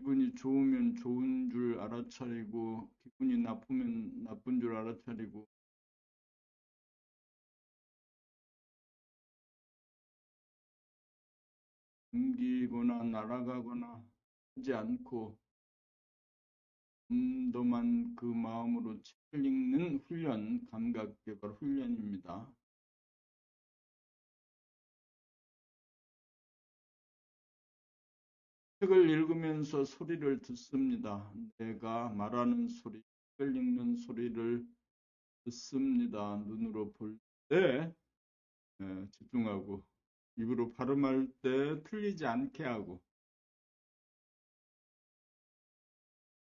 기분이 좋으면 좋은 줄 알아차리고 기분이 나쁘면 나쁜 줄 알아차리고 옮기거나 날아가거나 하지 않고 덤덤한 그 마음으로 책을 읽는 훈련, 감각개발 훈련입니다. 책을 읽으면서 소리를 듣습니다. 내가 말하는 소리, 책을 읽는 소리를 듣습니다. 눈으로 볼 때 집중하고 입으로 발음할 때 틀리지 않게 하고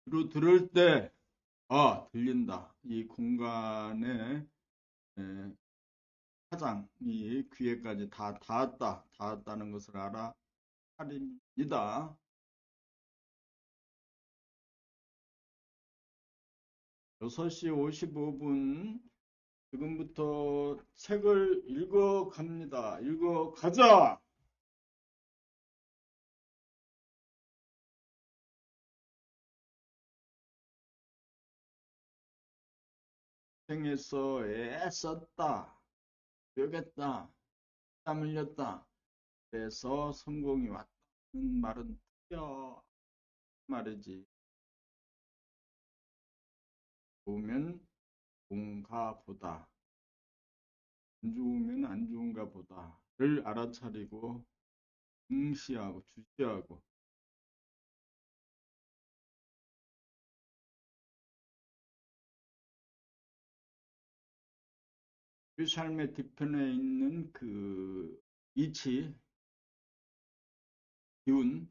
귀로 들을 때 들린다. 이 공간의 파장이 귀에까지 다 닿았다는 것을 알아차립니다. 6시 55분 지금부터 책을 읽어갑니다. 읽어가자! 생에서 애썼다. 여겼다. 땀 흘렸다. 그래서 성공이 왔다는 말은 틀려 말이지. 좋으면 좋은가 보다. 안 좋으면 안 좋은가 보다를 알아차리고 응시하고 주시하고 우리 삶의 뒤편에 있는 그 이치, 기운을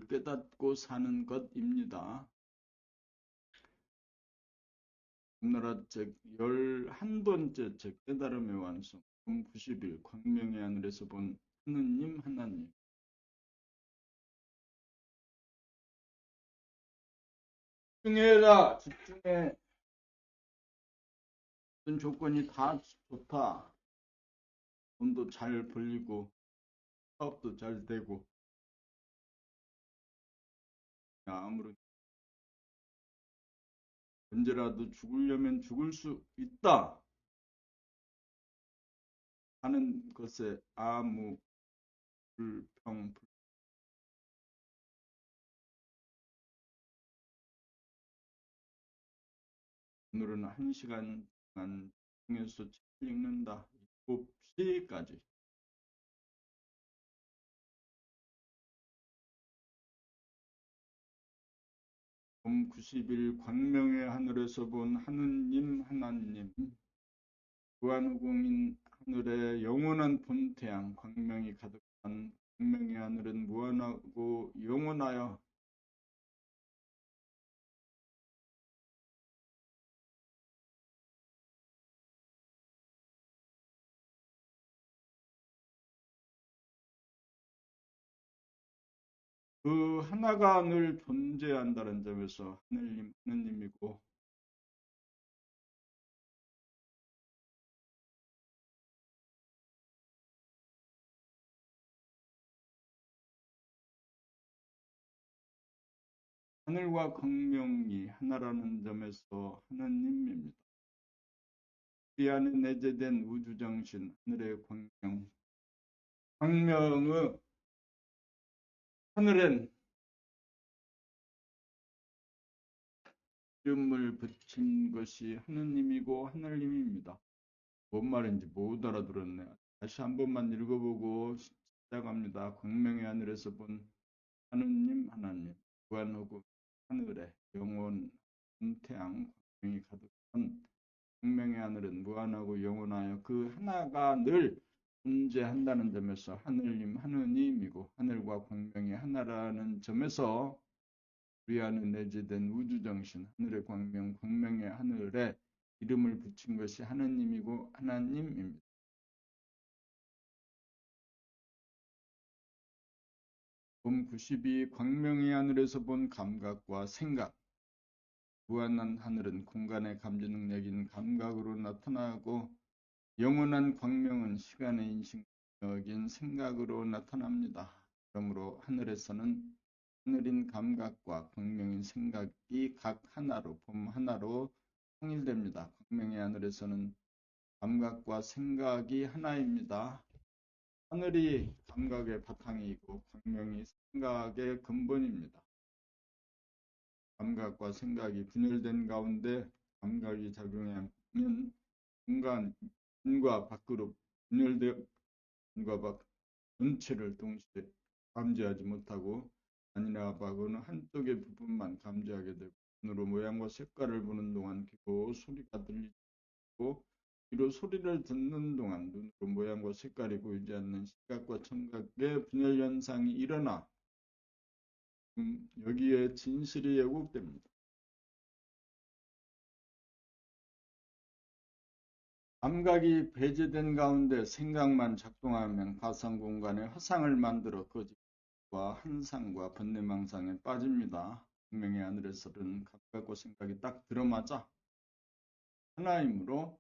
깨닫고 사는 것입니다. 오늘날 책 11번째 책 깨달음의 완성 90일 광명의 하늘에서 본 하느님 집중해라 집중해 모든 조건이 다 좋다 돈도 잘 벌리고 사업도 잘 되고 아무런 언제라도 죽으려면 죽을 수 있다 하는 것에 아무 불평 오늘은 1시간 동안 통해서 책 읽는다 7시까지 봄 90일 광명의 하늘에서 본 하느님 무한후공인 하늘에 영원한 본태양 광명이 가득한 광명의 하늘은 무한하고 영원하여 그 하나가 늘 존재한다는 점에서 하느님이고 하늘과 광명이 하나라는 점에서 하느님입니다. 우리 안에 내재된 우주정신 하늘의 광명의 하늘엔 이름을 붙인 것이 하느님이고 하늘님입니다. 뭔 말인지 못 알아들었네. 다시 한 번만 읽어보고 시작합니다. 광명의 하늘에서 본 하느님 무한하고 하늘에 영원 태양 광명이 가득한 광명의 하늘은 무한하고 영원하여 그 하나가 늘 존재한다는 점에서 하느님이고 하늘과 광명이 하나라는 점에서 우리 안에 내재된 우주정신 하늘의 광명의 하늘에 이름을 붙인 것이 하느님이고 하나님입니다. 봄 92 광명의 하늘에서 본 감각과 생각 무한한 하늘은 공간의 감지 능력인 감각으로 나타나고 영원한 광명은 시간의 인식 능력인 생각으로 나타납니다. 그러므로 하늘에서는 하늘인 감각과 광명인 생각이 각 하나로, 봄 하나로 통일됩니다. 광명의 하늘에서는 감각과 생각이 하나입니다. 하늘이 감각의 바탕이고 광명이 생각의 근본입니다. 감각과 생각이 분열된 가운데 감각이 작용하면 인과 밖으로 분열되어 인과 밖 전체를 동시에 감지하지 못하고 아니나 밖은 한쪽의 부분만 감지하게 되고 눈으로 모양과 색깔을 보는 동안 귀로 소리가 들리고 귀로 소리를 듣는 동안 눈으로 모양과 색깔이 보이지 않는 시각과 청각의 분열 현상이 일어나 여기에 진실이 왜곡됩니다. 감각이 배제된 가운데 생각만 작동하면 가상 공간에 화상을 만들어 거짓과 환상과 번뇌망상에 빠집니다. 분명히 하늘에서는 감각과 생각이 딱 들어맞아 하나이므로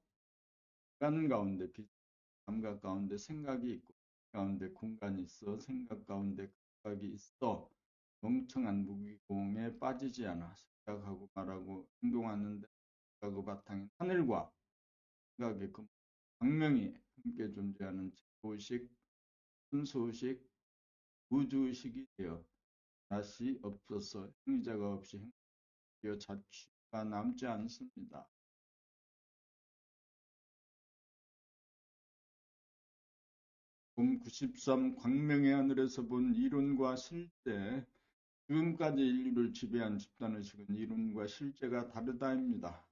시간 가운데 감각 가운데 생각이 있고 가운데 공간이 있어 생각 가운데 감각이 있어 멍청한 무기공에 빠지지 않아 생각하고 말하고 행동하는데 그 바탕인 하늘과 생각의 광명이 함께 존재하는 제도식, 순수식, 우주식이 되어 다시 없어서 행위자가 없이 행위되어 자취가 남지 않습니다. 봄 93 광명의 하늘에서 본 이론과 실제 지금까지 인류를 지배한 집단의식은 이론과 실제가 다르다입니다.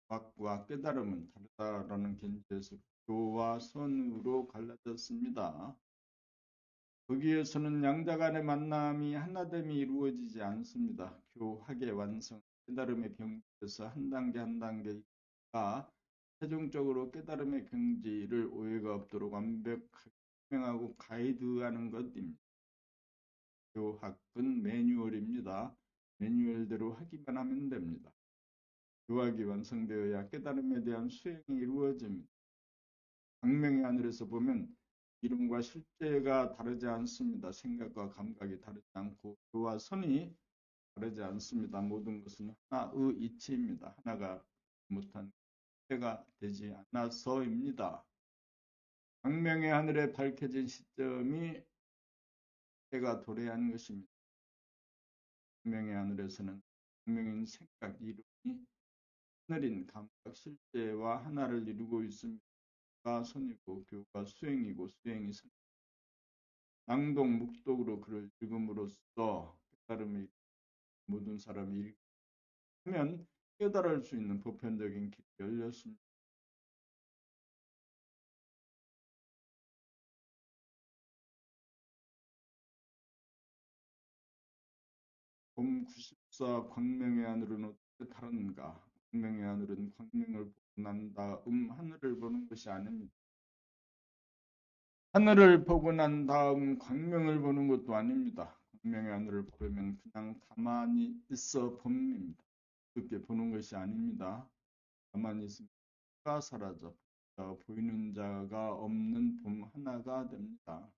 과학과 깨달음은 다르다라는 견지에서 교와 선으로 갈라졌습니다. 거기에서는 양자 간의 만남이 하나됨이 이루어지지 않습니다. 교학의 완성, 깨달음의 경지에서 한 단계 한 단계가 최종적으로 깨달음의 경지를 오해가 없도록 완벽하게 설명하고 가이드하는 것입니다. 교학은 매뉴얼입니다. 매뉴얼대로 하기만 하면 됩니다. 교학이 완성되어야 깨달음에 대한 수행이 이루어집니다. 광명의 하늘에서 보면 이론과 실제가 다르지 않습니다. 생각과 감각이 다르지 않고 교와 선이 다르지 않습니다. 모든 것은 하나의 이치입니다. 하나가 못한 때가 되지 않아서입니다. 광명의 하늘에 밝혀진 시점이 때가 도래한 것입니다. 광명의 하늘에서는 광명인 생각, 이론이 하늘인 감각, 실제와 하나를 이루고 있습니다. 가 선이고 교가 수행이고 수행이 선. 낭독, 묵독으로 글을 읽음으로써 깨달음이 모든 사람이 읽으면 깨달을 수 있는 보편적인 길이 열렸습니다. 봄 94 광명의 하늘은 어떻게 다른가? 광명의 하늘은 광명을 보고 난 다음 하늘을 보는 것이 아닙니다. 하늘을 보고 난 다음 광명을 보는 것도 아닙니다. 광명의 하늘을 보려면 그냥 가만히 있어 봅니다. 그렇게 보는 것이 아닙니다. 가만히 있으면 가 사라져 보이는 자가 없는 봄 하나가 됩니다.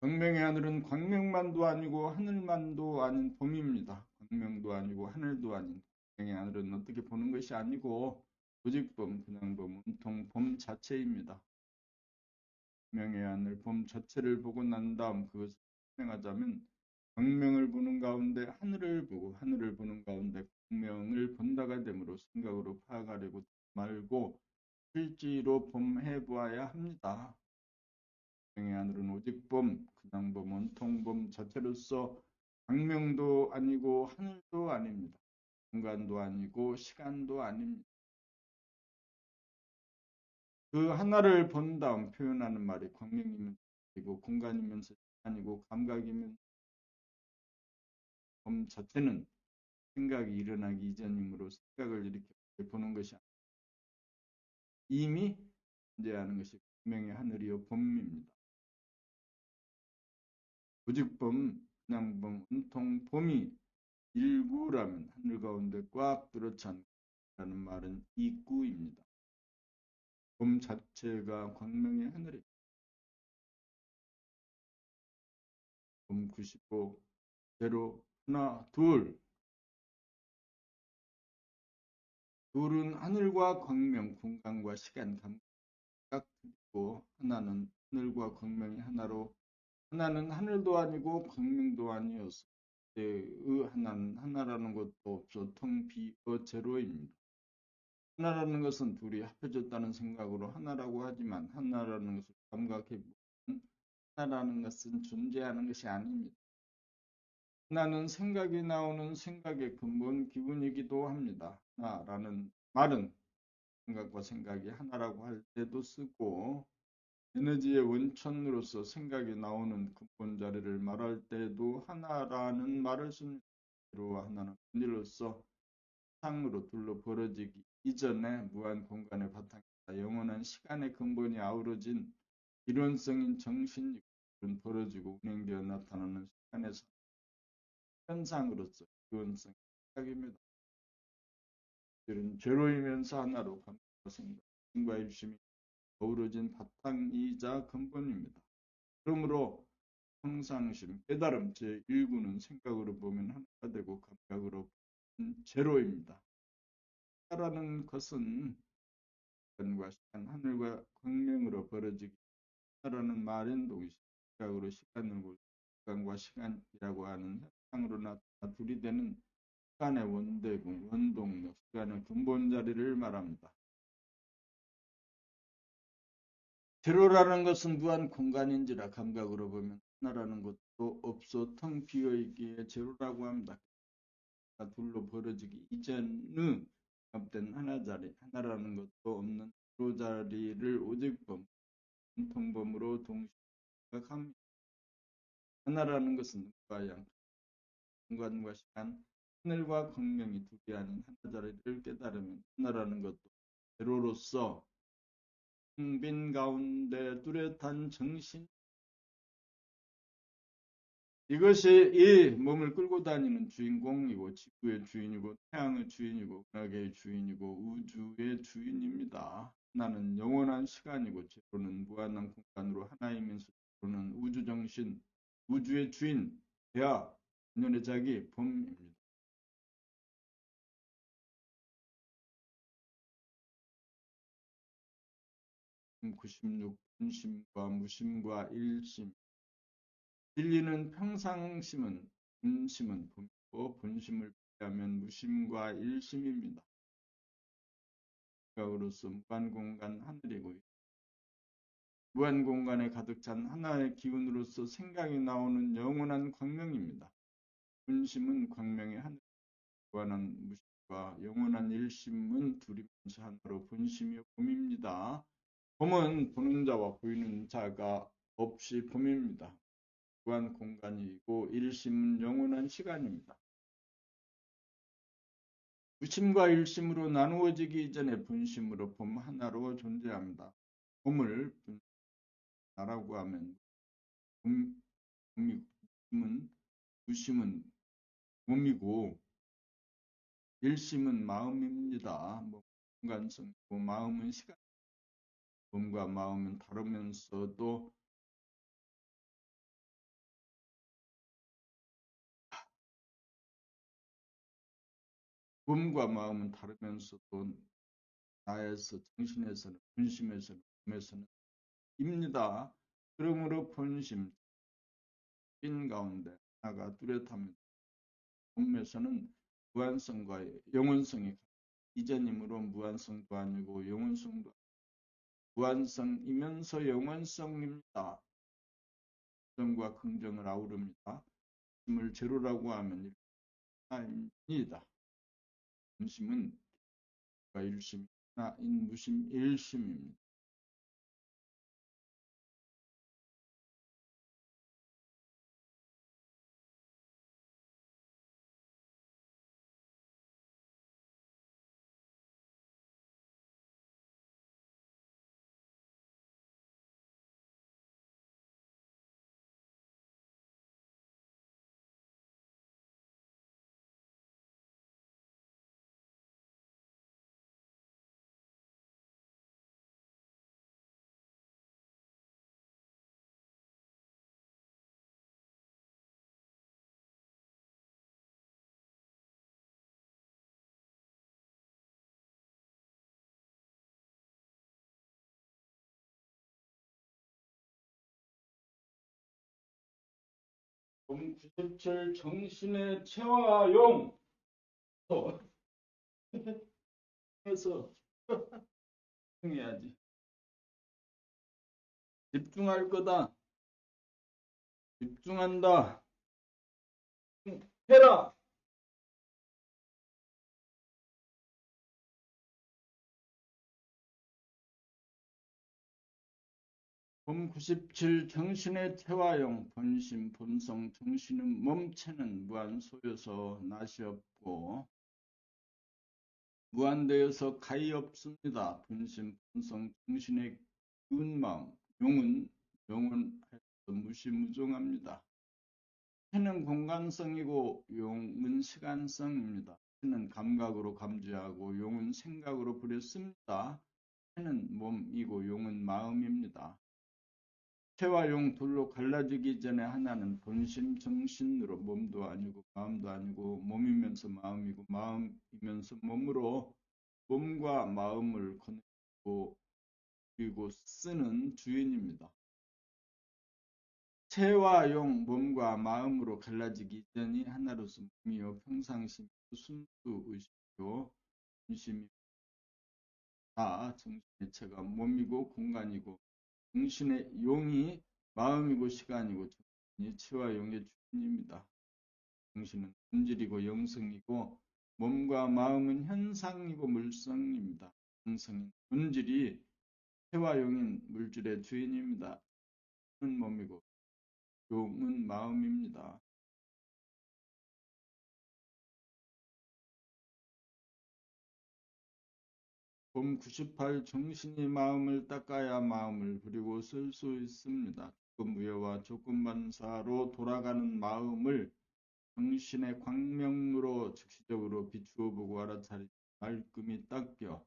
광명의 하늘은 광명만도 아니고 하늘만도 아닌 봄입니다. 광명도 아니고 하늘도 아닌 광명의 하늘은 어떻게 보는 것이 아니고 오직 봄, 그냥 봄, 온통 봄 자체입니다. 광명의 하늘, 봄 자체를 보고 난 다음 그것을 설명하자면 광명을 보는 가운데 하늘을 보고 하늘을 보는 가운데 광명을 본다가 되므로 생각으로 파악하려고 말고 실제로 봄해 보아야 합니다. 광명의 하늘은 오직 봄, 그냥 봄, 온통 봄 자체로서 광명도 아니고 하늘도 아닙니다. 공간도 아니고 시간도 아닙니다. 그 하나를 본 다음 표현하는 말이 광명이면 이고 공간이면서 시간이고 감각이면 봄 자체는 생각이 일어나기 이전이므로 생각을 이렇게 보는 것이 아닙니다. 이미 존재하는 것이 광명의 하늘이요 봄입니다. 오직 봄, 그냥 봄, 온통 봄이 일구라면 하늘 가운데 꽉 들어찬 라는 말은 이구입니다. 봄 자체가 광명의 하늘입니다. 95, 0, 하나, 둘. 둘은 하늘과 광명, 공간과 시간, 감각, 그리고 하나는 하늘과 광명이 하나로, 하나는 하늘도 아니고 광명도 아니어서 의 하나는 하나라는 것도 없어 텅 비어 제로입니다. 하나라는 것은 둘이 합해졌다는 생각으로 하나라고 하지만 하나라는 것을 감각해보면 하나라는 것은 존재하는 것이 아닙니다. 하나는 생각이 나오는 생각의 근본 기분이기도 합니다. 하나라는 말은 생각과 생각이 하나라고 할 때도 쓰고 에너지의 원천으로서 생각이 나오는 근본 자리를 말할 때도 하나라는 말을 씁니다. 하나는 본질로서 상으로 둘러 벌어지기 이전에 무한 공간의 바탕이다. 영원한 시간의 근본이 아우러진 이론성인 정신이 벌어지고 운행되어 나타나는 시간의 현상으로서 이론성의 생각입니다. 제로이면서 하나로 감각과 생각, 힘과 일심이 어우러진 바탕이자 근본입니다. 그러므로 평상심, 깨달음 제1구는 생각으로 보면 하나가 되고 감각으로 보면 제로입니다. 하나라는 것은 시간과 시간, 하늘과 광명으로 벌어지기 하나라는 말인 동시에 생각으로 시간을 시간과 시간이라고 하는 현상으로 나타나 둘이 되는 시간의 원대공, 원동력, 시간의 근본 자리를 말합니다. 제로라는 것은 무한 공간인지라 감각으로 보면 하나라는 것도 없어 텅 비어있기에 제로라고 합니다. 둘로 벌어지기 이전의 합된 하나 자리, 하나라는 것도 없는 제로 자리를 오직범, 통범으로 동시에 생각합니다. 하나라는 것은 눈과 양, 공간과 시간, 하늘과 광명이 둘이 아닌 하나 자리를 깨달으면 하나라는 것도 제로로서 빈 가운데 뚜렷한 정신, 이것이 이 몸을 끌고 다니는 주인공이고 지구의 주인이고 태양의 주인이고 은하계의 주인이고 우주의 주인입니다. 하나는 영원한 시간이고 제로는 무한한 공간으로 하나이면서 제로는 우주정신, 우주의 주인, 대하, 인연의 자기, 범입니다. 96. 분심과 무심과 일심. 진리는 평상심은 분심은 범이고 분심을 피하면 무심과 일심입니다. 생각으로서 무한공간 하늘이고 무한공간에 가득 찬 하나의 기운으로서 생각이 나오는 영원한 광명입니다. 분심은 광명의 하늘, 무한한 무심과 영원한 일심은 둘이면서 하나로 분심이 범입니다. 범은 보는 자와 보이는 자가 없이 범입니다. 무한 공간이고 일심은 영원한 시간입니다. 무심과 일심으로 나누어지기 이전에 분심으로 범 하나로 존재합니다. 범을 나라고 하면 범은 무심은 몸이고 일심은 마음입니다. 공간성이고 마음은 시간. 몸과 마음은 다르면서도 몸과 마음은 다르면서도 나에서 정신에서는 분심에서는 몸에서는 입니다. 그러므로 본심 빈 가운데 하나가 뚜렷합니다. 몸에서는 무한성과 영원성이 이전이므로 무한성도 아니고 영원성도 무한성이면서 영원성입니다. 긍정과 긍정을 아우릅니다. 힘을 제로라고 하면 하나입니다. 본심은 일심 하나인 무심 일심입니다. 봄 97 정신의 체화용 해서 해야지. 집중할 거다. 집중한다. 해라. 봄 97 정신의 태화용 본심 본성 정신은 몸체는 무한소여서 낫이 없고 무한되어서 가히 없습니다. 본심 본성 정신의 기운 마음 용은 영원해서 무시무종합니다. 해는 공간성이고 용은 시간성입니다. 해는 감각으로 감지하고 용은 생각으로 부렸습니다. 해는 몸이고 용은 마음입니다. 해와 용 둘로 갈라지기 전에 하나는 본심 정신으로 몸도 아니고 마음도 아니고 몸이면서 마음이고 마음이면서 몸으로 몸과 마음을 거느리고 그리고 쓰는 주인입니다. 체와 용 몸과 마음으로 갈라지기 전이 하나로서 몸이요 평상심이요 순수의식이요 중심이 다 정신의 체가 몸이고 공간이고 정신의 용이 마음이고 시간이고 정신이 체와 용의 주인입니다. 정신은 본질이고 영성이고 몸과 마음은 현상이고 물성입니다. 영성인 본질이 체와 용인 물질의 주인입니다. 은 몸이고 용은 마음입니다. 봄 98 정신이 마음을 닦아야 마음을 부리고 쓸 수 있습니다. 조건부여와 조건반사로 돌아가는 마음을 정신의 광명으로 즉시적으로 비추어 보고 알아차리지 말끔히 닦여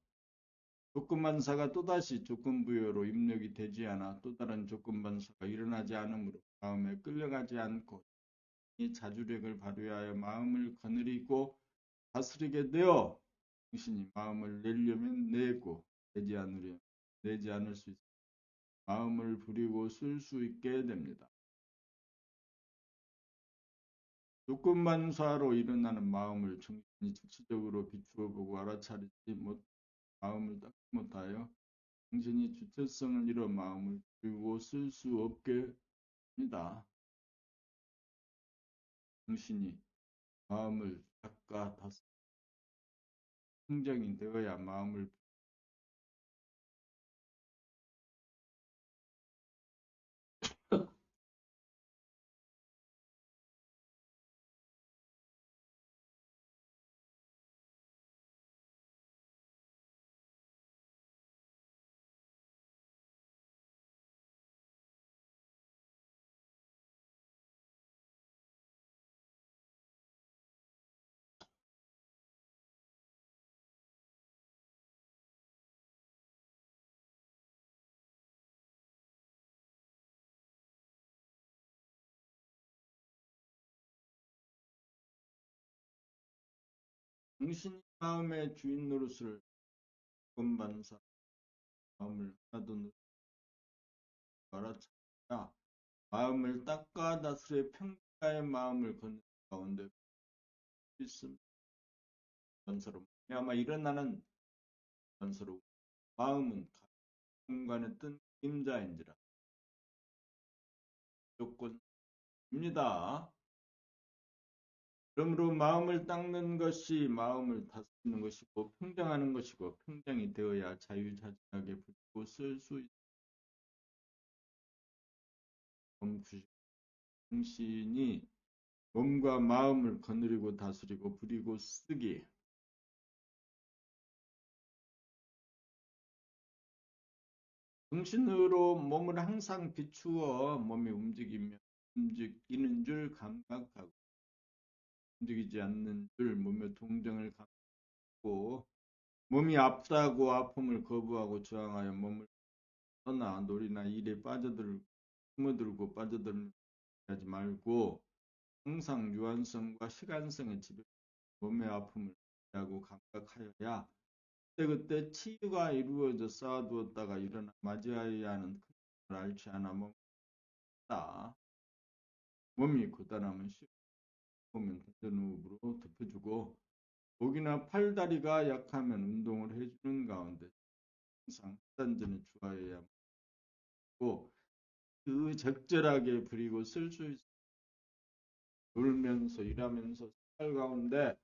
조건반사가 또다시 조건부여로 입력이 되지 않아 또 다른 조건반사가 일어나지 않으므로 마음에 끌려가지 않고 이 자주력을 발휘하여 마음을 거느리고 다스리게 되어 당신이 마음을 내려면 내고 내지 않으려 내지 않을 수 있어 마음을 부리고 쓸 수 있게 됩니다. 조건반사로 일어나는 마음을 정신이 즉시적으로 비추어 보고 알아차리지 못 마음을 닦지 못하여 정신이 주체성을 잃어 마음을 부리고 쓸 수 없게 됩니다. 정신이 마음을 닦아 다스리는 평정이 되어야 마음을 정신이 마음의 주인 노릇을 조건반사 마음을 하나도 알아차려야 마음을 닦아 다스려 평가의 마음을 걷는 가운데 있습니다. 건설로 아마 일어나는 건설로 마음은 공간에 뜬 임자인지라 조건입니다. 그러므로 마음을 닦는 것이 마음을 다스리는 것이고 평정하는 것이고 평정이 되어야 자유자재하게 부리고 쓸 수 있는 정신이 몸과 마음을 거느리고 다스리고 부리고 쓰기 정신으로 몸을 항상 비추어 몸이 움직이는 줄 감각하고 움직이지 않는 줄 몸의 동정을 갖고 몸이 아프다고 아픔을 거부하고 저항하여 몸을 떠나 놀이나 일에 숨어들고 빠져들지 말고 항상 유한성과 시간성의 지배 몸의 아픔을 하고 감각하여야 그때 치유가 이루어져 쌓아두었다가 일어나 맞이하여야 하는 큰 것을 알지 않아 멈다 몸이 고단하면 쉬우면 대전호흡으로 덮어주고 목이나 팔다리가 약하면 운동을 해주는 가운데 항상 하단전에 주하여야 하고 그 적절하게 부리고 쓸 수 있어. 놀면서 일하면서 생활 가운데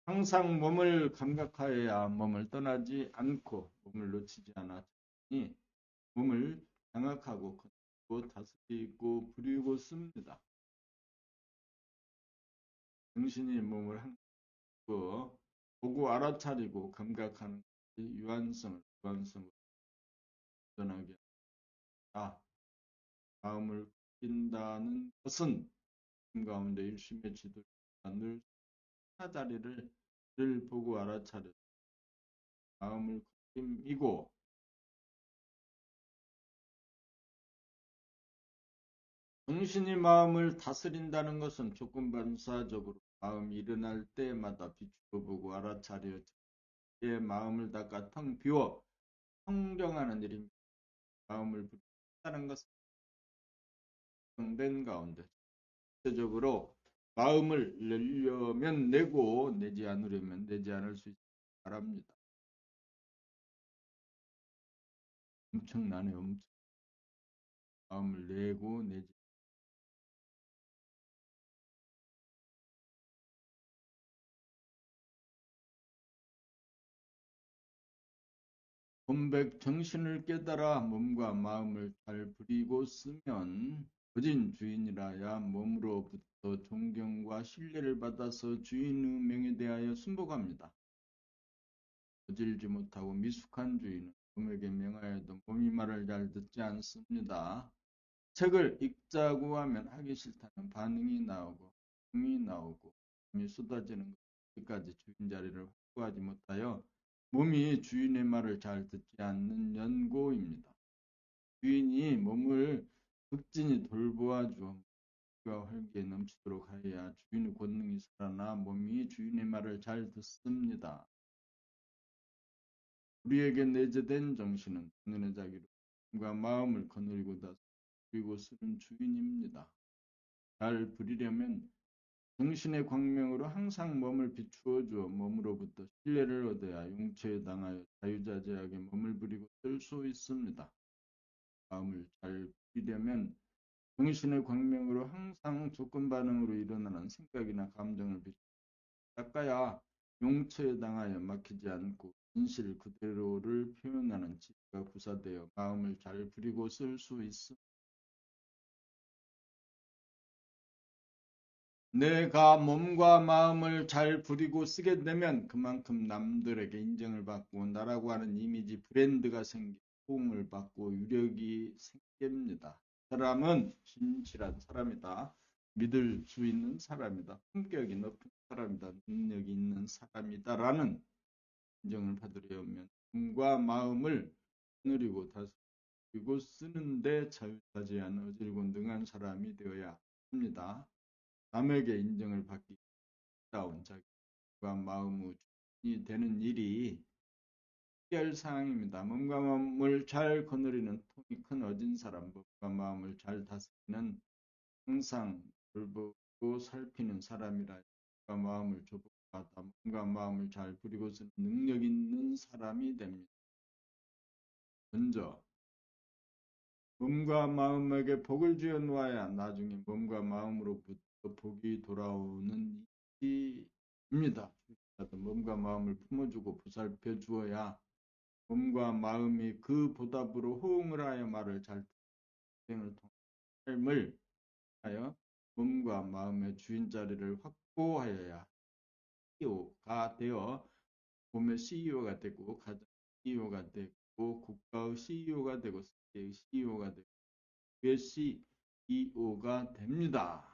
항상 몸을 감각하여야 몸을 떠나지 않고 몸을 놓치지 않았으니 몸을 장악하고 건드리고 다스리고 부리고 씁니다. 정신이 몸을 함고 보고 알아차리고 감각하는 것이 유한성을 전하게 한다. 마음을 낀다는 것은 가운데 일심의 지도를 늘 하자리를 늘 보고 알아차려 마음을 힘이고 정신이 마음을 다스린다는 것은 조건반사적으로 마음이 일어날 때마다 비추어 보고 알아차려 제 마음을 닦아 텅 비워 평정하는 일입니다. 마음을 부른다는 것은 정된 가운데 전체적으로 마음을 내려면 내고 내지 않으려면 내지 않을 수 있기 바랍니다. 엄청나네. 마음을 내고 내지 본백 정신을 깨달아 몸과 마음을 잘 부리고 쓰면 거진 주인이라야 몸으로부터 존경과 신뢰를 받아서 주인의 명에 대하여 순복합니다. 거질지 못하고 미숙한 주인은 몸에게 명하여도 몸이 말을 잘 듣지 않습니다. 책을 읽자고 하면 하기 싫다는 반응이 나오고 힘이 나오고 힘이 쏟아지는 것까지 주인 자리를 확보하지 못하여 몸이 주인의 말을 잘 듣지 않는 연고입니다. 주인이 몸을 극진히 돌보아주어 가 활기에 넘치도록 하여야 주인의 권능이 살아나 몸이 주인의 말을 잘 듣습니다. 우리에게 내재된 정신은 본연의 자기로 몸과 마음을 거느리고 다스리고 쓰는 주인입니다. 잘 부리려면 정신의 광명으로 항상 몸을 비추어 주어 몸으로부터 신뢰를 얻어야 용처에 당하여 자유자재하게 몸을 부리고 쓸 수 있습니다. 마음을 잘 부리려면 정신의 광명으로 항상 조건 반응으로 일어나는 생각이나 감정을 비추어 닦아야 용처에 당하여 막히지 않고 진실 그대로를 표현하는 지혜가 구사되어 마음을 잘 부리고 쓸 수 있습니다. 내가 몸과 마음을 잘 부리고 쓰게 되면 그만큼 남들에게 인정을 받고 나라고 하는 이미지 브랜드가 생기고 호응을 받고 유력이 생깁니다. 사람은 진실한 사람이다. 믿을 수 있는 사람이다. 품격이 높은 사람이다. 능력이 있는 사람이다라는 인정을 받으려면 몸과 마음을 누리고 다스리고 쓰는데 자유자재한 어질고 능한 사람이 되어야 합니다. 남에게 인정을 받기 다운 자기와 마음의 주인이 되는 일이 특별사항입니다. 몸과 마음을 잘 거느리는 통이 큰 어진 사람, 몸과 마음을 잘 다스리는 항상 돌보고 살피는 사람이라 몸과 마음을 조복하다 몸과 마음을 잘 부리고 쓰는 능력 있는 사람이 됩니다. 먼저 몸과 마음에게 복을 주어 놓아야 나중에 몸과 마음으로부터 복이 돌아오는 일입니다. 몸과 마음을 품어주고 보살펴 주어야 몸과 마음이 그 보답으로 호응을 하여 말을 잘 듣는 삶을 하여 몸과 마음의 주인 자리를 확보하여야 CEO가 되어 몸의 CEO가 되고 가정 CEO가 되고 국가의 CEO가 되고 세계의 CEO가 되고 CEO가 됩니다.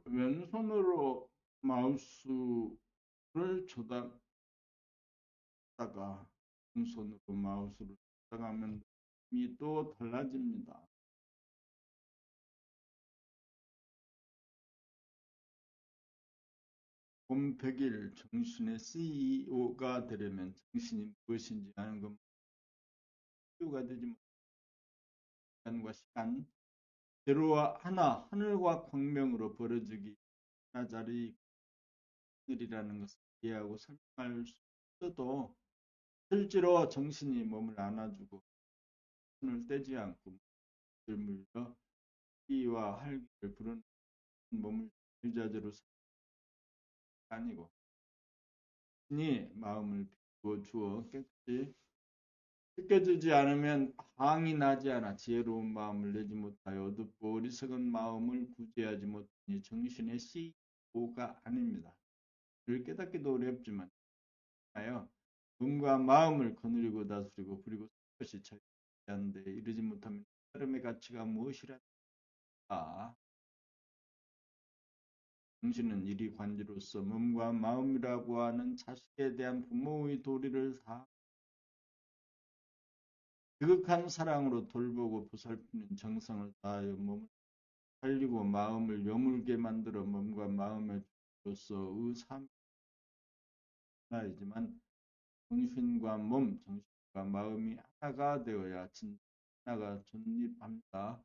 왼손으로 마우스를 조작하다가 오른손으로 마우스를 조작하면 힘이 또 달라집니다. 봄 100일 정신의 CEO가 되려면 정신이 무엇인지 아는 건 CEO가 되지 못한 시간 제로와 하나 하늘과 광명으로 벌어지기 하나짜리 일이라는 것을 이해하고 설명할 수 있어도 실제로 정신이 몸을 안아주고 손을 떼지 않고 몸을 물려 희와 활기를 부르는 몸을 의자재로 아니고 신이 마음을 비워 주어 깨끗이 씻겨지지 않으면 항이 나지 않아 지혜로운 마음을 내지 못하여 어둡고 어리석은 마음을 구제하지 못하니 정신의 CEO가 아닙니다. 그를 깨닫기도 어렵지만 하여 몸과 마음을 거느리고 다스리고 그리고 것이 차이하는데 이르지 못하면 따름의 가치가 무엇이라 정신은 이리 관지로서 몸과 마음이라고 하는 자식에 대한 부모의 도리를 다 지극한 사랑으로 돌보고 보살피는 정성을 다하여 몸을 살리고 마음을 여물게 만들어 몸과 마음의 주로서의 삶이지만 정신과 몸, 정신과 마음이 하나가 되어야 진짜 하나가 존립합니다.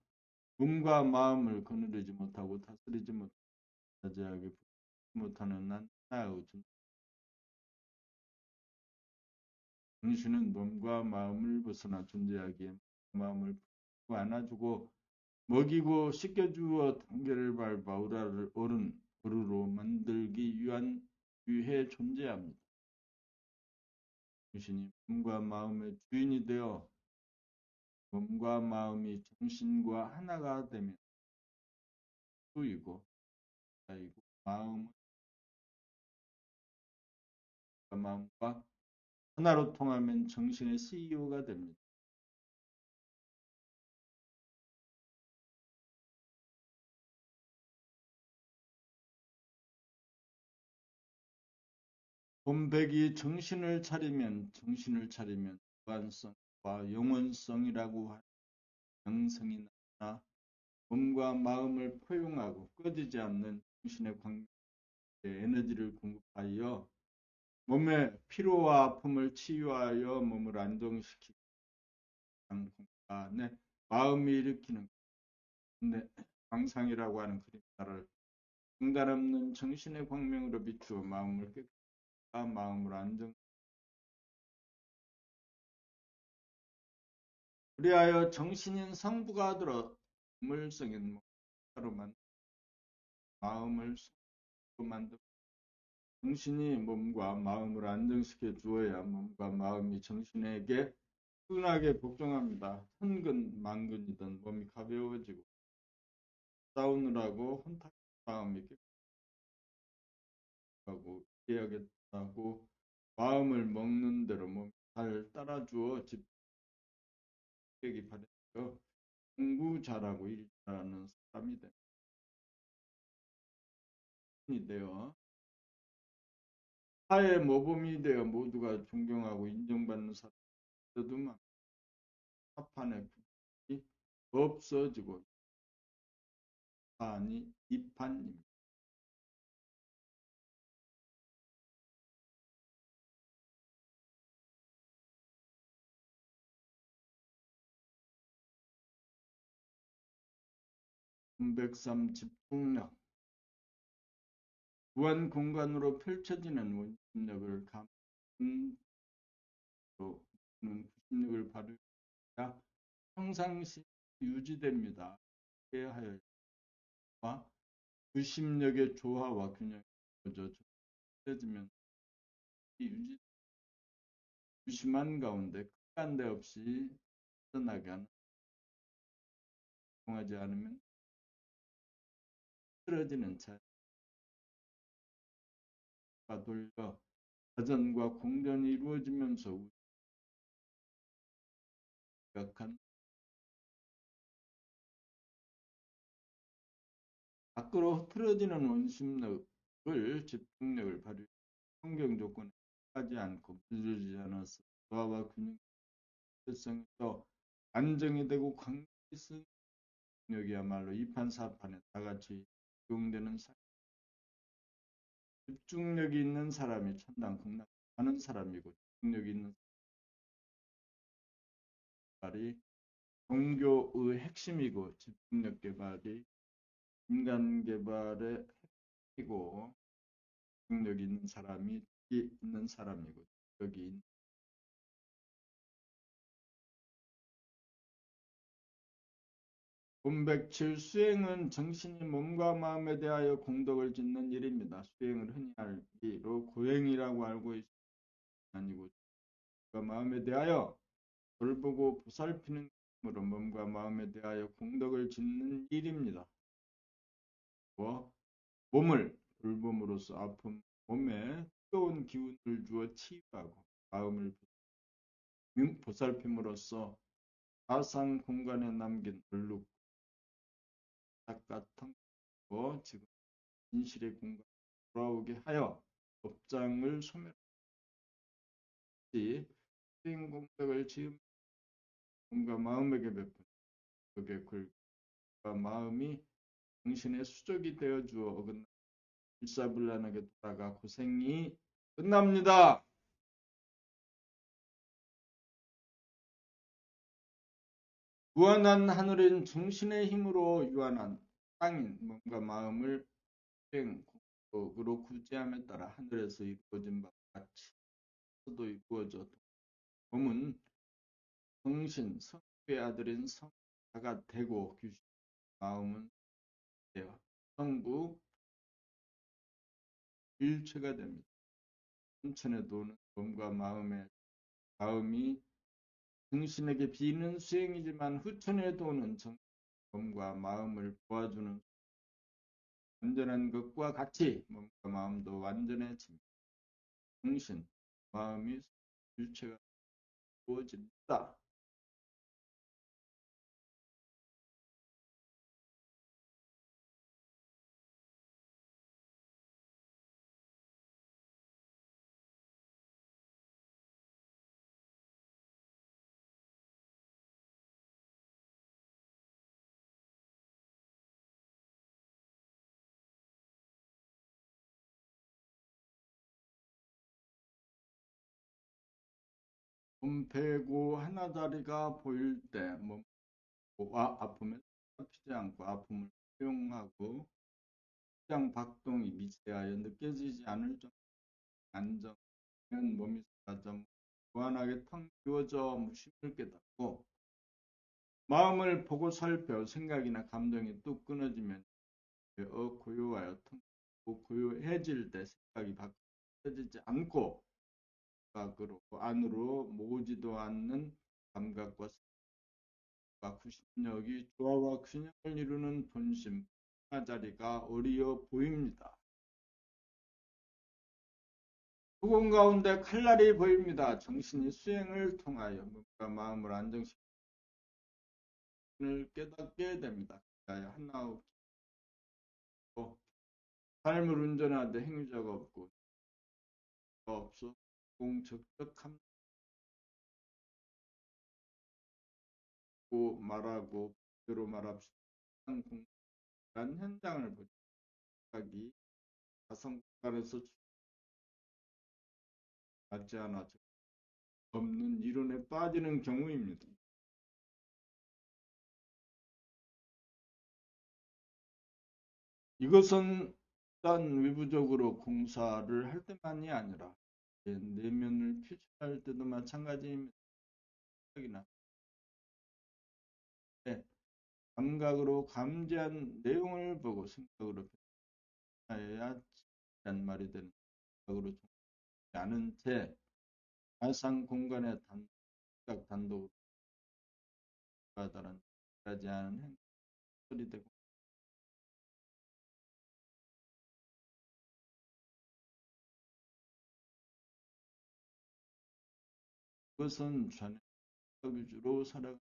몸과 마음을 거느리지 못하고 다스리지 못하지 못하는 난 하나의 정신은 몸과 마음을 벗어나 존재하기에 마음을 안아주고 먹이고 씻겨주어 단계를 밟아 우라를 어른으로 만들기 위해 존재합니다. 정신이 몸과 마음의 주인이 되어 몸과 마음이 정신과 하나가 되면 수이고 마음과 하나로 통하면 정신의 CEO가 됩니다. 본백이 정신을 차리면 무한성과 영원성이라고 하는 영성이 나타나 몸과 마음을 포용하고 꺼지지 않는 정신의 광명에 에너지를 공급하여 몸의 피로와 아픔을 치유하여 몸을 안정시키고 공간에 마음이 일으키는 광상이라고 하는 그림자를 중단 없는 정신의 광명으로 비추어 마음을 깨끗하고 마음을 안정 그리하여 정신인 성부가 들어 물성인 몸으로만 마음을 만들고 정신이 몸과 마음을 안정시켜 주어야 몸과 마음이 정신에게 순하게 복종합니다. 천근 만근이던 몸이 가벼워지고 싸우느라고 혼탁한 마음이 깨끗하고 이해하겠다고 마음을 먹는 대로 몸이 잘 따라주어 집객이 바래서 공부 잘하고 일 잘하는 사람이 되어 사회 모범이 되어 모두가 존경하고 인정받는 사람들도 합판의 분이 없어지고 판이 이판입니다. 303 집중력 무한 공간으로 펼쳐지는 원심력을 감는 구심력을 발휘해야 평상시 유지됩니다. 하여 구심력의 조화와 균형이 이루어지면 유지 유심한 가운데 끝간데 없이 떠나게 하는 통하지 않으면 쓰러지는 차가 돌려 자전과 공전이 이루어지면서 약한 밖으로 흐트러지는 원심력을 집중력을 발휘 환경 조건에 하지 않고 부서지지 않아서 조화와 균형성에서 안정이 되고 관계성 능력이야말로 이판사판에 다같이 적용되는 집중력이 있는 사람이 천당 극락하는 사람이고 집중력이 있는 사람이 종교의 핵심이고 집중력 개발이 인간 개발의 핵이고 집중력이 있는 사람이 있는 사람이고 여기 본백칠 수행은 정신이 몸과 마음에 대하여 공덕을 짓는 일입니다. 수행을 흔히 알기로 고행이라고 알고 있습니다. 아니고 몸과 마음에 대하여 돌보고 보살피는 힘으로 몸과 마음에 대하여 공덕을 짓는 일입니다. 몸을 돌봄으로써 아픈 몸에 뜨거운 기운을 주어 치유하고 마음을 보살핌으로써 가상 공간에 남긴 얼룩 같은 거 지금 진실의 공간에 돌아오게 하여 업장을 소멸하지 수행 공덕을 지음 몸과 마음에게 베푼 그게 글과 마음이 당신의 수족이 되어 주어 어긋나 일사불란하게 돌아가 고생이 끝납니다. 무한한 하늘은 정신의 힘으로 유한한 땅인 몸과 마음을 수행 공덕으로 구제함에 따라 하늘에서 이루어진 바와 같이 도 이루어져 몸은 성신 성부의 아들인 성자가 되고 귀신 마음은 되어 성부 일체가 됩니다. 천천에 도는 몸과 마음이 정신에게 비는 수행이지만 후천에 도는 몸과 마음을 도와주는 완전한 것과 같이 몸과 마음도 완전해집니다. 정신, 마음이 일체가 이루어집니다. 몸 배고 하나다리가 보일 때 몸과 아픔에 잡히지 않고 아픔을 허용하고 심장 박동이 미세하여 느껴지지 않을 정도 안정면 몸이 사라져 무한하게 텅 비워져 무심을 깨닫고 마음을 보고 살펴 생각이나 감정이 뚝 끊어지면 고요하여 텅 고요해질 때 생각이 바뀌어지지 않고 밖으로 안으로 모으지도 않는 감각과 구심력이 조화와 균형을 이루는 본심 하나자리가 어리어 보입니다. 후공 가운데 칼날이 보입니다. 정신이 수행을 통하여 몸과 마음을 안정시키는 깨닫게 됩니다. 하나 없고 삶을 운전하되 행위자가 없고 없어 공적적함고 말하고 그대로 말합시다. 공간 현장을 보기 가상 공간에서 맞지 않아 없는 이론에 빠지는 경우입니다. 이것은 단 외부적으로 공사를 할 때만이 아니라 내면을 표출할 때도 마찬가지입니다. 감각으로 감지한 내용을 보고 생각으로 표현해야 란 말이 되는 생각으로 않은 채 가상 공간의 단각 단독으로 다른 하지 않은 행설이 되고 그것은 좌뇌 위주로 살아가기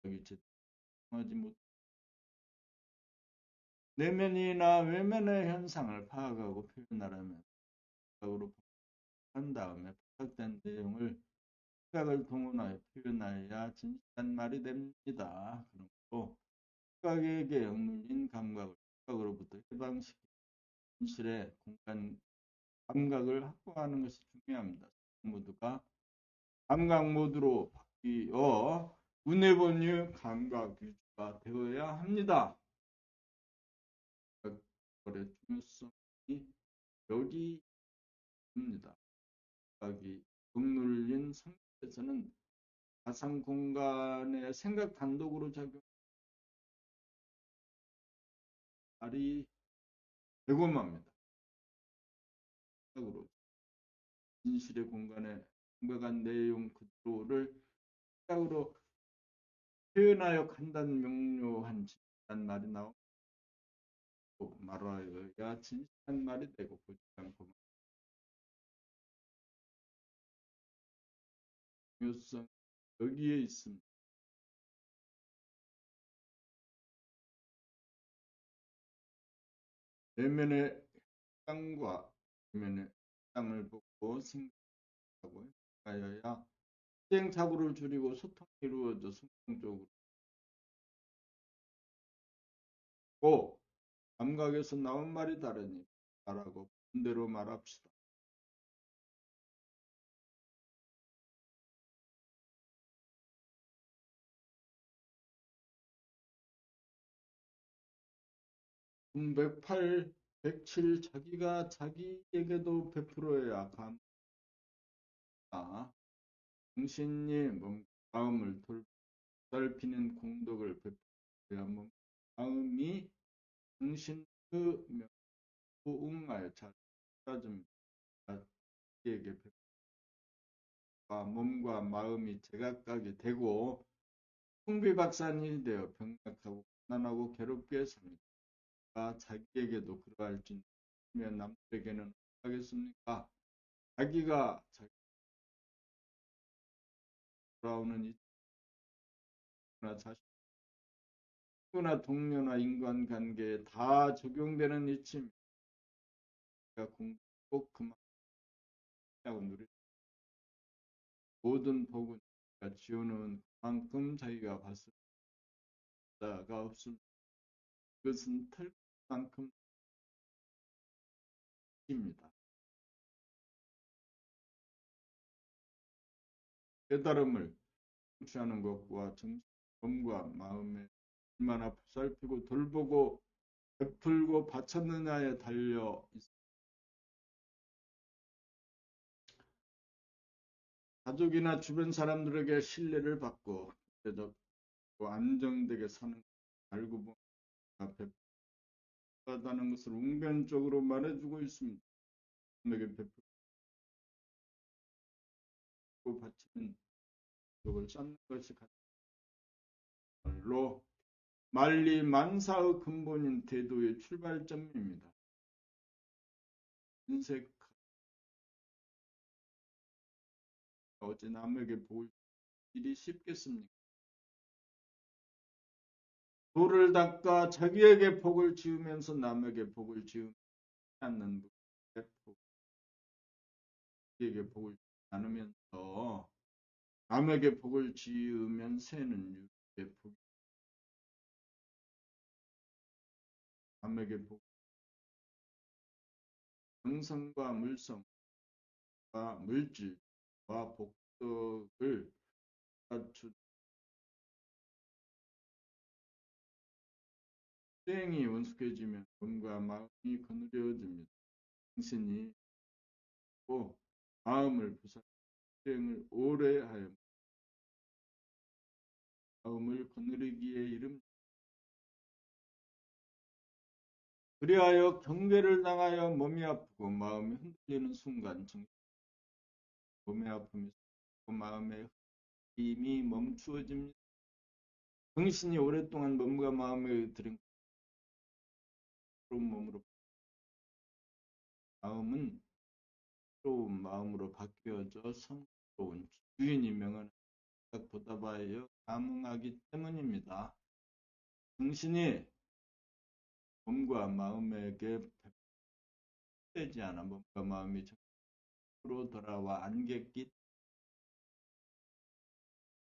제하지 못 내면이나 외면의 현상을 파악하고 표현하려면 생각으로 한 다음에 파악된 내용을 시각을 동원하여 표현하여야 진실한 말이 됩니다. 그리고 시각에게 억눌린 감각을 시각으로부터 해방시키고 진실의 공간 감각을 확보하는 것이 중요합니다. 모두가 감각 모드로 바뀌어 눈에 보는 감각 유지가 되어야 합니다. 거래 중요성이 여기 있습니다. 감각이 억눌린 상태에서는 가상 공간의 생각 단독으로 작용하리 대고맙니다. 생각으로 진실의 공간에 생각한 내용 그대로를 생각으로 표현하여 판단 명료한 진실한 말이 나오고 말하여야 진실한 말이 되고 보지 않고 중요성 여기에 있습니다. 내면의 땅과 내면의 땅을 보고 생각하고 하여야 시행착오를 줄이고 소통이 이루어져 성공적으로 고 감각에서 나온 말이 다르니 말하고 본대로 말합시다. 음, 108, 107 자기가 자기에게도 베풀어야 감사. 당신이 마음을 돌피는 공덕을 베풀어야 마음이 당신 그 명부응하여 잘 따집니다. 자기에게 베풀어 몸과 마음이 제각각이 되고 풍비박산이 되어 병약하고 고난하고 괴롭게 삽니다. 자기에게도 그러할지 면 남들에게는 어떡하겠습니까? 자기가 자기 돌아오는 이치나 자식, 친구나 동료나 인간관계에 다 적용되는 이치입니다. 꼭 그만하고 누리 모든 복은 지어놓은 그만큼 자기가 받을 자가 없습니다. 그것은 틀 만큼 입니다. 깨달음을 성취하는 것과 정신, 몸과 마음에 얼마나 보살피고 돌보고 베풀고 바쳤느냐에 달려 있습니다. 가족이나 주변 사람들에게 신뢰를 받고 안정되게 사는 알고 보면 베풀다는 것을 웅변적으로 말해주고 있습니다. 남에게 베풀고 바치는 족을 쌓는 것이 가장로 만리 만사의 근본인 태도의 출발점입니다. 인색 어찌 남에게 복을 일이 쉽겠습니까? 돌을 닦아 자기에게 복을 지으면서 남에게 복을 지으지 않는 자기에게 복을 나누면서 남에게 복을 지으면 새는 유의 복, 남에게 복, 정성과 물성과 물질과 복덕을 갖춘 수행이 원숙해지면 몸과 마음이 거느려집니다. 당신이 꼭 마음을 부사 수행을 오래 하여 마음을 거느리기에 이릅니다. 그리하여 경계를 당하여 몸이 아프고 마음이 흔들리는 순간 몸의 아픔이 마음의 힘이 멈추어집니다. 정신이 오랫동안 몸과 마음에 들은 그런 몸으로 마음은 새로운 마음으로 바뀌어져 성스러운 주인이 명하는 보답하여 감응하기 때문입니다. 정신이 몸과 마음에게 되지 않아 몸과 마음이 정으로 돌아와 안겠기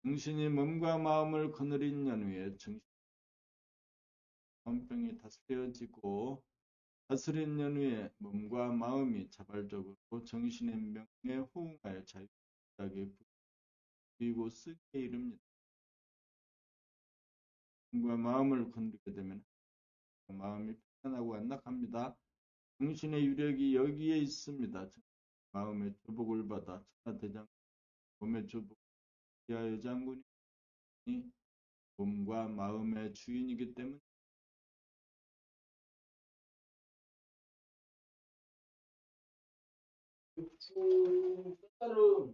정신이 몸과 마음을 거느린 연후에 정신병이 다스려지고 다스린 연후에 몸과 마음이 자발적으로 정신의 명에 호응하여 자유하게 부리고 쓰게 이릅니다. 몸과 마음을 건드리게 되면 마음이 편안하고 안락합니다. 정신의 유력이 여기에 있습니다. 마음의 조복을 받아 천하대장 몸의 조복 이하여 장군이 몸과 마음의 주인이기 때문에 따로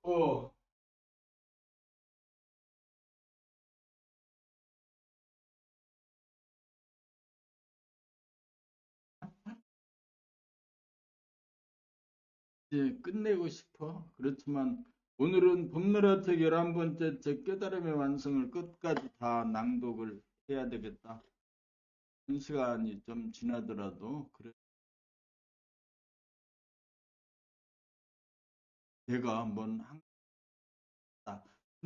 어, 이제 끝내고 싶어. 그렇지만 오늘은 봄나라책 11번째 제 깨달음의 완성을 끝까지 다 낭독을 해야 되겠다. 한 시간이 좀 지나더라도 그래 내가 한번 한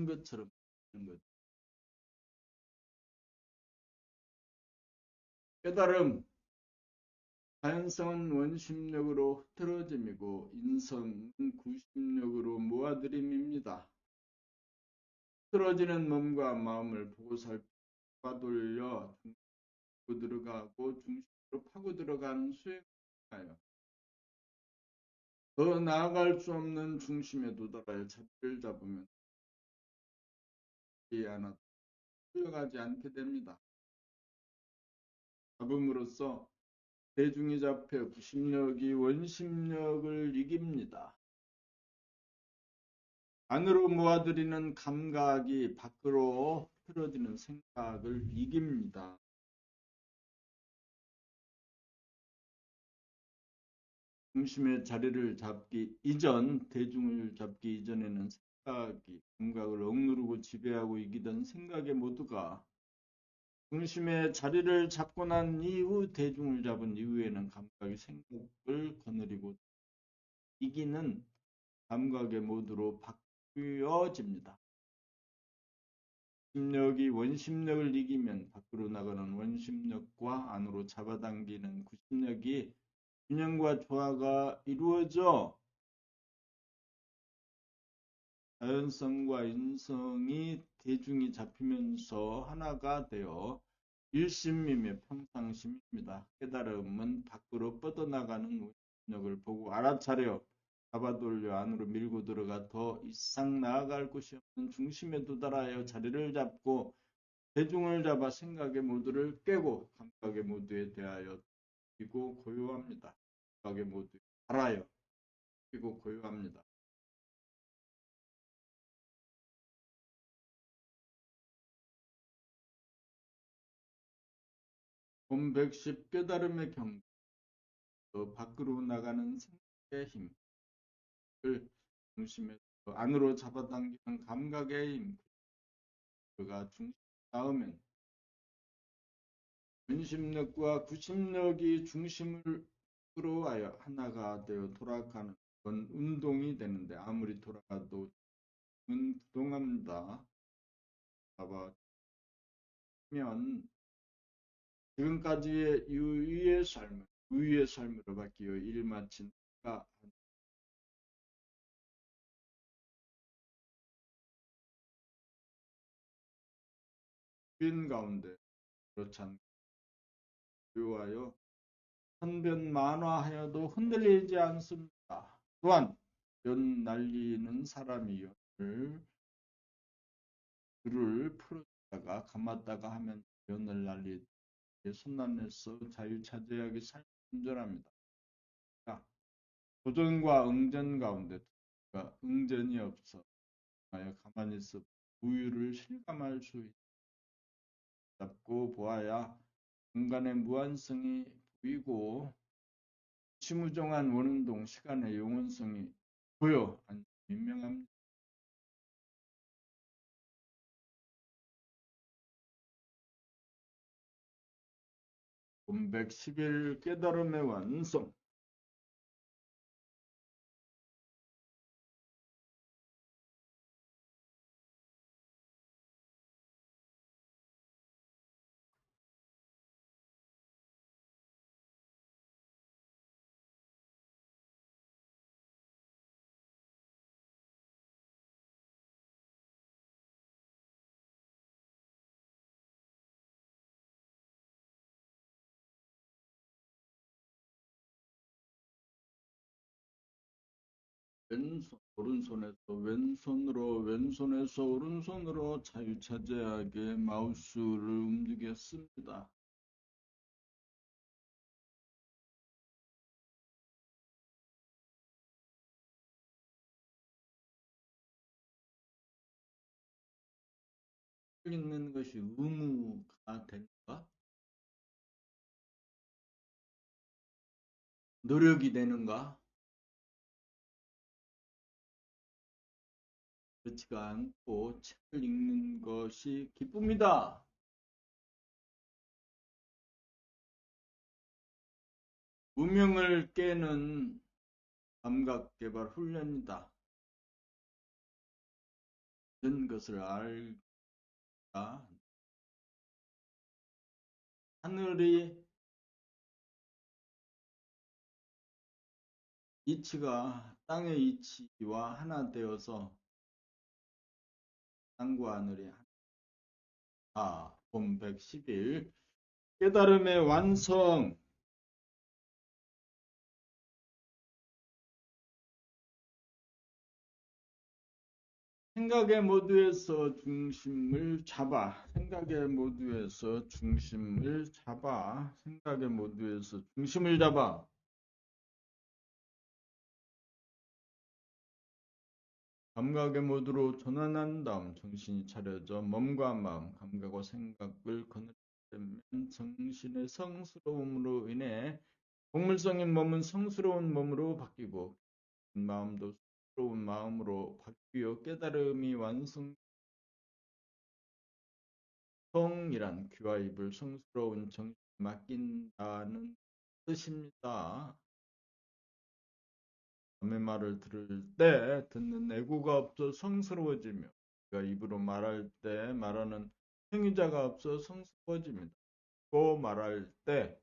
것처럼 하는 것. 깨달음 자연성은 원심력으로 흐트러짐이고 인성은 구심력으로 모아들임입니다. 흐트러지는 몸과 마음을 보고 살펴 돌려 중심으로 들어가고 중심으로 파고 들어간 수행하여 더 나아갈 수 없는 중심에 도달하여 자리를 잡으면 이 하나 풀려가지 않게 됩니다. 잡음으로써 대중이 잡혀 구심력이 원심력을 이깁니다. 안으로 모아들이는 감각이 밖으로 흐트러지는 생각을 이깁니다. 중심의 자리를 잡기 이전, 대중을 잡기 이전에는 생각이 감각을 억누르고 지배하고 이기던 생각의 모두가 중심의 자리를 잡고 난 이후 대중을 잡은 이후에는 감각이 생각을 거느리고 이기는 감각의 모두로 바뀌어집니다. 심력이 원심력을 이기면 밖으로 나가는 원심력과 안으로 잡아당기는 구심력이 균형과 조화가 이루어져 자연성과 인성이 대중이 잡히면서 하나가 되어 일심임의 평상심입니다. 깨달음은 밖으로 뻗어나가는 원심력을 보고 알아차려 잡아돌려 안으로 밀고 들어가 더 이상 나아갈 곳이 없는 중심에 도달하여 자리를 잡고 대중을 잡아 생각의 모두를 깨고 감각의 모두에 대하여 끼고 고요합니다. 감각의 모두에 달하여 끼고 고요합니다. 본 110 깨달음의 경도 밖으로 나가는 생각의 힘을 중심에 안으로 잡아당기는 감각의 힘 그가 중심 닿으면 근심력과 구심력이 중심을 끌어와야 하나가 되어 돌아가는 건 운동이 되는데 아무리 돌아가도 부동합니다. 봐봐면 지금까지의 유의의 삶으로 바뀌어 일 마친 주인 가운데 그렇지 않고 고요하여 천변만화하여도 흔들리지 않습니다. 또한 연 날리는 사람이 줄을 풀었다가 감았다가 하면 연을 날리듯 손난에서 자유자재하게 삶이 온전합니다. 도전과 응전 가운데 응전이 없어 가만히 있어 우유를 실감할 수 있다. 잡고 보아야 공간의 무한성이 보이고 무시무정한 원운동 시간의 영원성이 보여 민명합니다. 111 깨달음의 완성. 왼손, 오른손에서 왼손에서 오른손으로 자유자재하게 마우스를 움직였습니다. 있는 것이 의무가 되는가? 노력이 되는가? 그렇지가 않고 책을 읽는 것이 기쁩니다. 무명을 깨는 감각개발 훈련이다. 이런 것을 알까? 하늘이 이치가 땅의 이치와 하나 되어서 땅과 하늘이 하나. 본 111 깨달음의 완성. 생각의 모두에서 중심을 잡아. 생각의 모두에서 중심을 잡아. 생각의 모두에서 중심을 잡아. 감각의 모두로 전환한 다음 정신이 차려져 몸과 마음, 감각과 생각을 거느리면 정신의 성스러움으로 인해 동물성인 몸은 성스러운 몸으로 바뀌고 마음도 성스러운 마음으로 바뀌어 깨달음이 완성. 성이란 귀와 입을 성스러운 정신에 맡긴다는 뜻입니다. 남의 말을 들을 때 듣는 애고가 없어 성스러워지며 그가 입으로 말할 때 말하는 행위자가 없어 성스러워집니다. 또 말할 때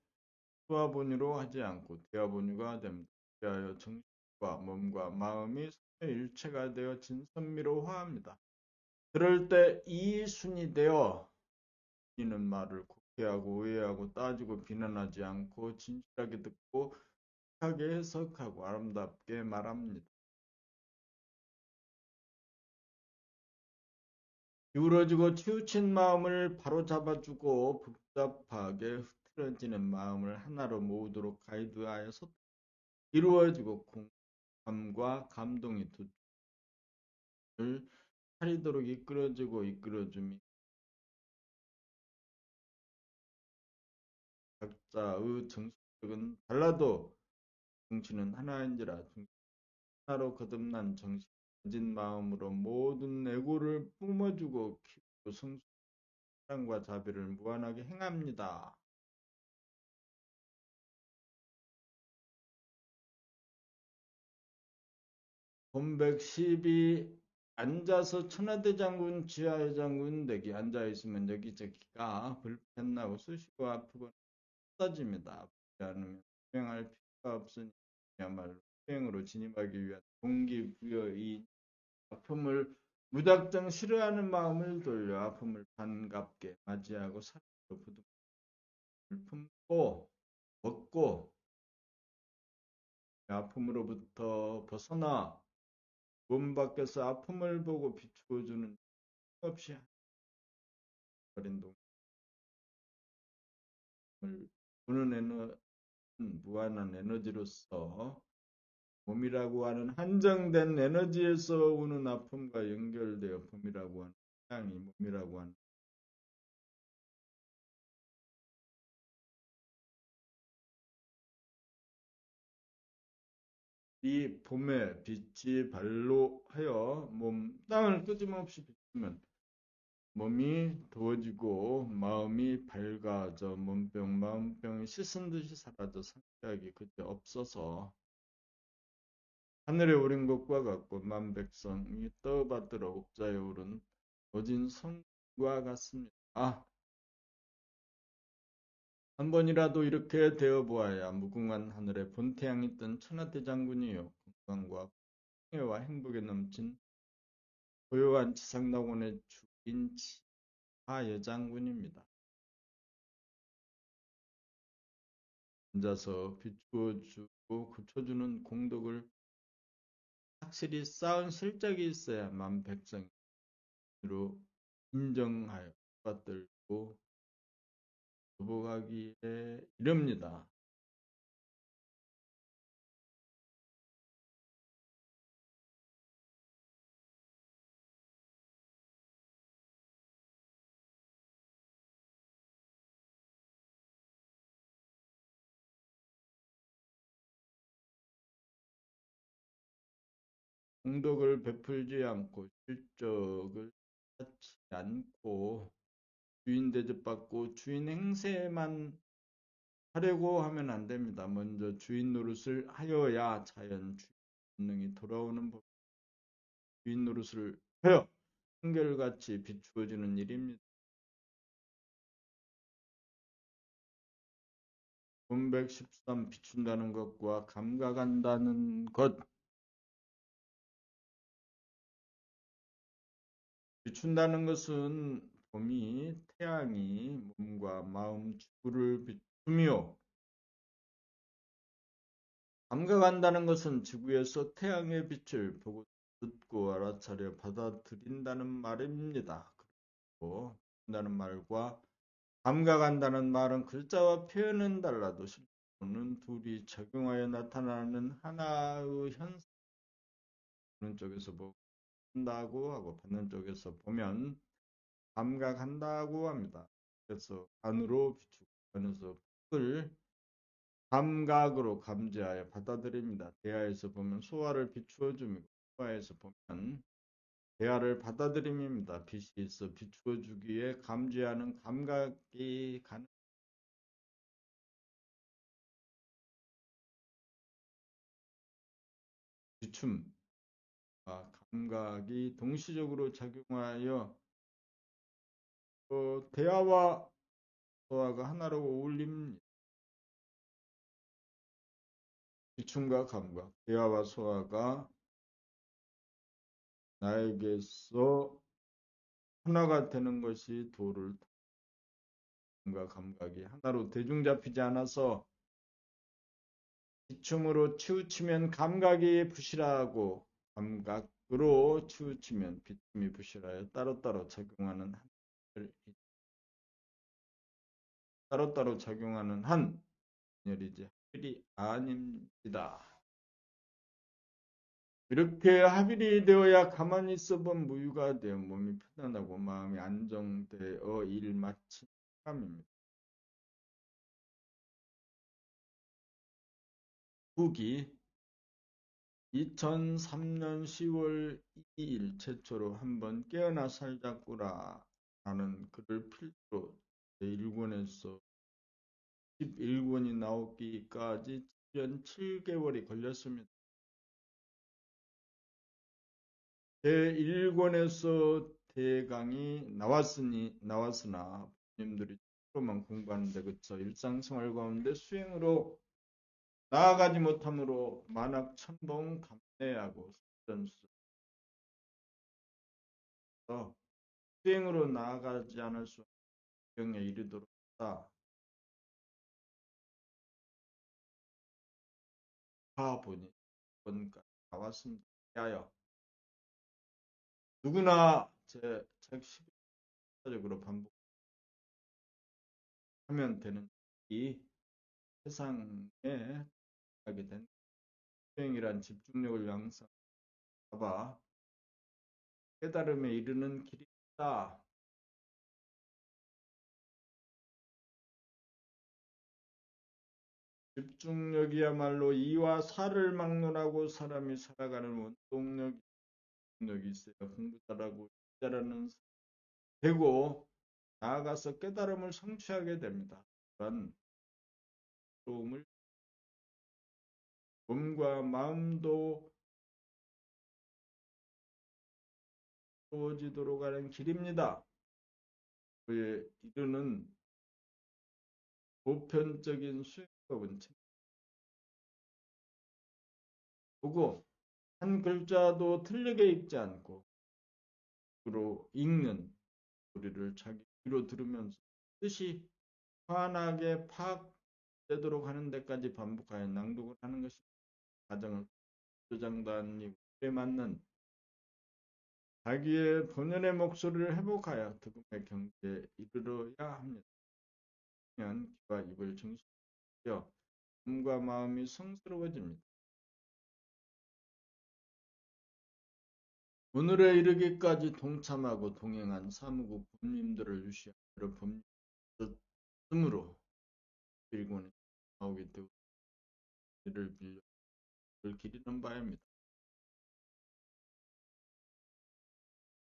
수화본유로 하지 않고 대화본유가 됩니다. 그리하여 정신과 몸과 마음이 삼위일체가 되어 진선미로 화합니다. 그럴 때 이 순이 되어 이는 말을 곡해하고 오해하고 따지고 비난하지 않고 진실하게 듣고 하게 해석하고 아름답게 말합니다. 기울어지고 치우친 마음을 바로잡아주고 복잡하게 흐트러지는 마음을 하나로 모으도록 가이드하여서 이루어지고 공감과 감동이 두 줄을 차리도록 이끌어주고 이끌어줌이 각자의 정신력은 달라도 정신은 하나인지라 하나로 거듭난 정신 가진 마음으로 모든 애고를 뿜어주고 키우고 성숙 사랑과 자비를 무한하게 행합니다. 본백십이 앉아서 천하대장군 지하회장군 댁이 앉아있으면 여기저기가 불편하고 쑤시고 아프고 쏟아집니다. 아프지 않으면 수행할 필요가 없으니 그야말로 수행으로 진입하기 위한 동기부여인 아픔을 무작정 싫어하는 마음을 돌려 아픔을 반갑게 맞이하고 사랑으로 부둥을 품고 얻고 아픔으로부터 벗어나 몸 밖에서 아픔을 보고 비추어주는 없이 버린 동을 부는 무한한 에너지로서 몸이라고 하는 한정된 에너지에서 오는 아픔과 연결되어 몸이라고 하는 태양이 몸이라고 하는 이 봄의 빛이 발로 하여 땅을 끊임없이 비추면 몸이 더워지고 마음이 밝아져 몸병 마음병이 씻은 듯이 사라져 상쾌하게 그때 없어서 하늘에 오른 것과 같고 만백성이 떠받들어 옥자에 오른 어진 성과 같습니다. 한 번이라도 이렇게 되어보아야 무궁한 하늘에 본태양이 뜬 천하대장군이요 건강과 풍요와 행복에 넘친 고요한 지상낙원의 주인 지하여장군입니다. 앉아서 비추어주고 고쳐주는 공덕을 확실히 쌓은 실적이 있어야 만백성으로 인정하여 받들고 도복하기에 이릅니다. 공덕을 베풀지 않고 실적을 쌓지 않고 주인 대접받고 주인 행세만 하려고 하면 안 됩니다. 먼저 주인 노릇을 하여야 자연 주인 본능이 돌아오는 법. 주인 노릇을 하여 한결같이 비추어지는 일입니다. 봄113 비춘다는 것과 감각한다는 것 비춘다는 것은 봄이 태양이 몸과 마음 지구를 비추며 감각한다는 것은 지구에서 태양의 빛을 보고 듣고 알아차려 받아들인다는 말입니다. 그리고 비춘다는 말과 감각한다는 말은 글자와 표현은 달라도 실제로는 둘이 작용하여 나타나는 하나의 현상. 보는 쪽에서 본다고 하고 받는 쪽에서 보면 감각한다고 합니다. 그래서 안으로 비추고 안에서 빛을 감각으로 감지하여 받아들입니다. 대하에서 보면 소화를 비추어 줍니다. 소화에서 보면 대하를 받아들임입니다. 빛이 있어 비추어 주기에 감지하는 감각이 가능. 비춤, 감각이 동시적으로 작용하여 대하와 소화가 하나로 어울립니다. 비춤과 감각, 대화와 소화가 나에게서 하나가 되는 것이 도를 과 감각이 하나로 대중 잡히지 않아서 비춤으로 치우치면 감각이 부실하고 감각으로 치우치면 비춤이 부실하여 따로따로 작용하는 따로따로 작용하는 한 열이지 합일이 아닙니다. 이렇게 합일이 되어야 가만히 있어본 무유가 되어 몸이 편안하고 마음이 안정되어 일 마친 사람입니다. 후기 2003년 10월 2일 최초로 한번 깨어나 살자꾸라 라는 글을 필두로 제1권에서 11권이 나오기까지 7년 7개월이 걸렸습니다. 제1권에서 대강이 나왔으나 부모님들이 책으로만 공부하는 데 그쳐 일상생활 가운데 수행으로 나아가지 못함으로 만학천봉 감내하고 해서 수행으로 나아가지 않을 수 없는 경에 이르도록 하다. 파본이 본까지 나왔습니다. 하여 누구나 제 책 11적으로 반복하면 되는 이 세상에 하게 된 수행이란 집중력을 양성하바 깨달음에 이르는 길이다. 집중력이야말로 이와 사를 막론하고 사람이 살아가는 원동력이 있어야 공부 잘하고 잘하는 되고 나아가서 깨달음을 성취하게 됩니다. 그런 도움을 몸과 마음도 이루어지도록 하는 길입니다. 그에 이르는 보편적인 수행법은 보고 한 글자도 틀리게 읽지 않고 으로 읽는 소리를 자기 귀로 들으면서 뜻이 환하게 파악되도록 하는 데까지 반복하여 낭독을 하는 것이 가정을 조장단에 맞는 자기의 본연의 목소리를 회복하여 득음의 경지에 이르러야 합니다. 그러면 귀와 입을 증식시켜 몸과 마음이 성스러워집니다. 오늘에 이르기까지 동참하고 동행한 사무국 법님들을 유시하여 법님으로 일본에 나오게 되고 이를 빌려 기리는 바입니다.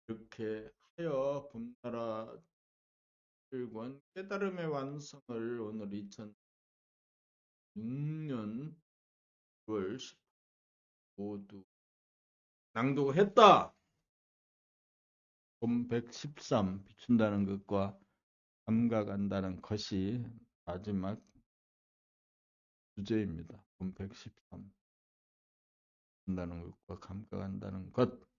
이렇게 하여 봄나라 일권 깨달음의 완성을 오늘 2006년 9월 10일 모두 낭독을 했다. 봄 113 비춘다는 것과 감각한다는 것이 마지막 주제입니다. 봄 113 비춘다는 것과 감각한다는 것.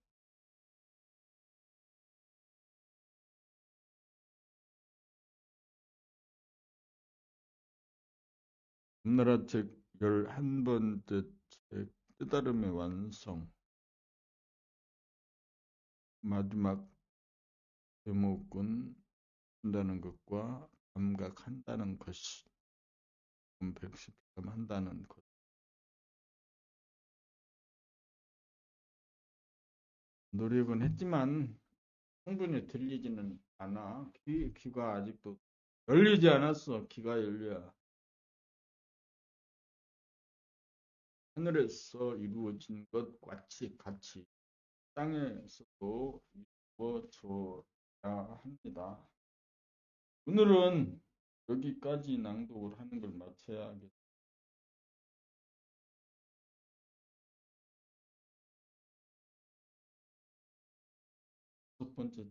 봄나라 책 11번째 책 깨달음의 완성 마지막 제목은 한다는 것과 감각한다는 것이 113 한다는 것. 노력은 했지만 충분히 들리지는 않아. 귀가 아직도 열리지 않았어. 귀가 열려야 하늘에서 이루어진 것 같이 땅에서도 이루어져야 합니다. 오늘은 여기까지 낭독을 하는 걸 마쳐야겠다. 첫 번째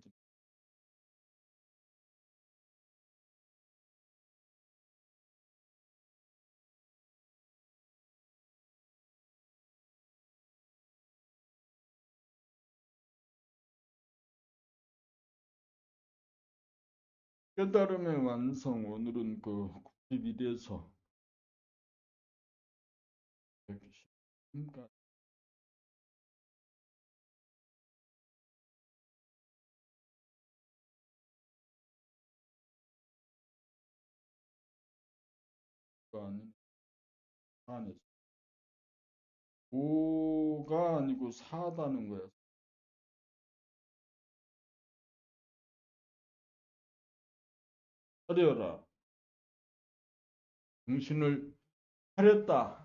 깨달음의 완성. 오늘은 그 91에서 110까지 아닌 5가 아니고 4다는 거야. 차려라. 정신을 차렸다.